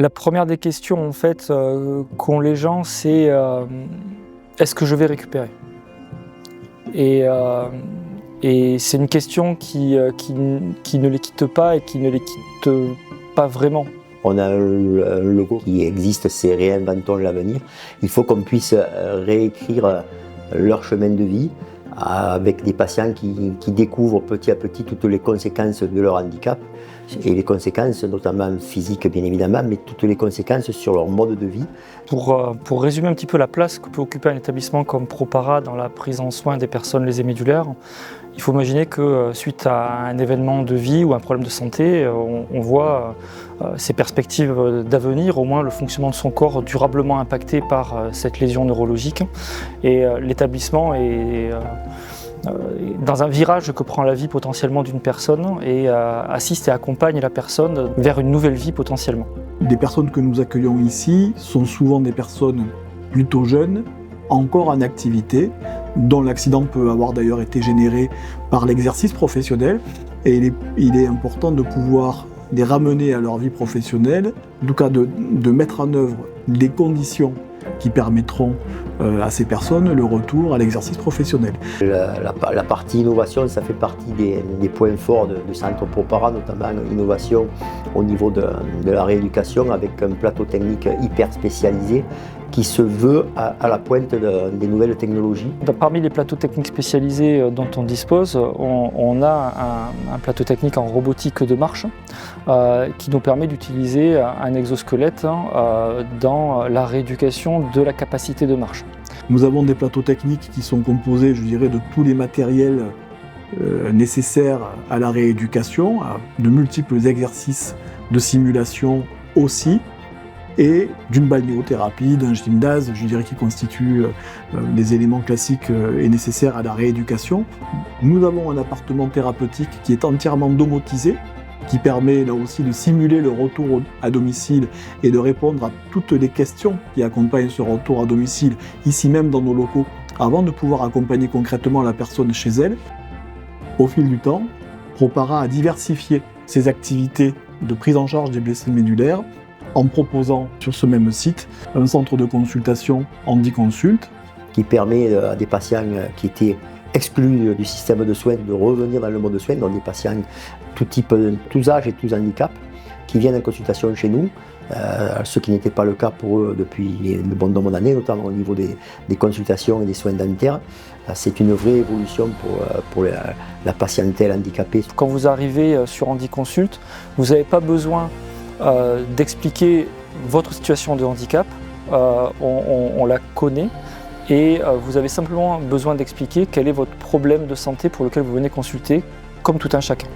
La première des questions en fait qu'ont les gens, c'est est-ce que je vais récupérer? Et c'est une question qui ne les quitte pas et qui ne les quitte pas vraiment. On a un logo qui existe, c'est Réinventons l'avenir. Il faut qu'on puisse réécrire leur chemin de vie avec des patients qui découvrent petit à petit toutes les conséquences de leur handicap et les conséquences notamment physiques bien évidemment, mais toutes les conséquences sur leur mode de vie. Pour résumer un petit peu la place que peut occuper un établissement comme ProPara dans la prise en soin des personnes lésées médulaires, il faut imaginer que suite à un événement de vie ou un problème de santé, on voit ses perspectives d'avenir, au moins le fonctionnement de son corps durablement impacté par cette lésion neurologique. Et l'établissement est dans un virage que prend la vie potentiellement d'une personne et assiste et accompagne la personne vers une nouvelle vie potentiellement. Les personnes que nous accueillons ici sont souvent des personnes plutôt jeunes, encore en activité, dont l'accident peut avoir d'ailleurs été généré par l'exercice professionnel. Et il est important de pouvoir les ramener à leur vie professionnelle, en tout cas de mettre en œuvre les conditions qui permettront à ces personnes le retour à l'exercice professionnel. La partie innovation, ça fait partie des points forts du centre ProPara, notamment innovation au niveau de la rééducation avec un plateau technique hyper spécialisé qui se veut à la pointe des nouvelles technologies. Parmi les plateaux techniques spécialisés dont on dispose, on a un plateau technique en robotique de marche qui nous permet d'utiliser un exosquelette dans la rééducation de la capacité de marche. Nous avons des plateaux techniques qui sont composés, je dirais, de tous les matériels nécessaires à la rééducation, à de multiples exercices de simulation aussi, et d'une balnéothérapie, d'un gymnase, je dirais, qui constituent des éléments classiques et nécessaires à la rééducation. Nous avons un appartement thérapeutique qui est entièrement domotisé, qui permet là aussi de simuler le retour à domicile et de répondre à toutes les questions qui accompagnent ce retour à domicile, ici même dans nos locaux, avant de pouvoir accompagner concrètement la personne chez elle. Au fil du temps, ProPara a diversifié ses activités de prise en charge des blessés médulaires en proposant sur ce même site un centre de consultation HandiConsult qui permet à des patients qui étaient exclus du système de soins de revenir dans le mode de soins, donc des patients tout type, tous âges et tous handicaps qui viennent en consultation chez nous, ce qui n'était pas le cas pour eux depuis de bon nombre d'années, notamment au niveau des consultations et des soins dentaires. C'est une vraie évolution pour la patientèle handicapée. Quand vous arrivez sur HandiConsult, vous n'avez pas besoin d'expliquer votre situation de handicap, on la connaît et vous avez simplement besoin d'expliquer quel est votre problème de santé pour lequel vous venez consulter, comme tout un chacun.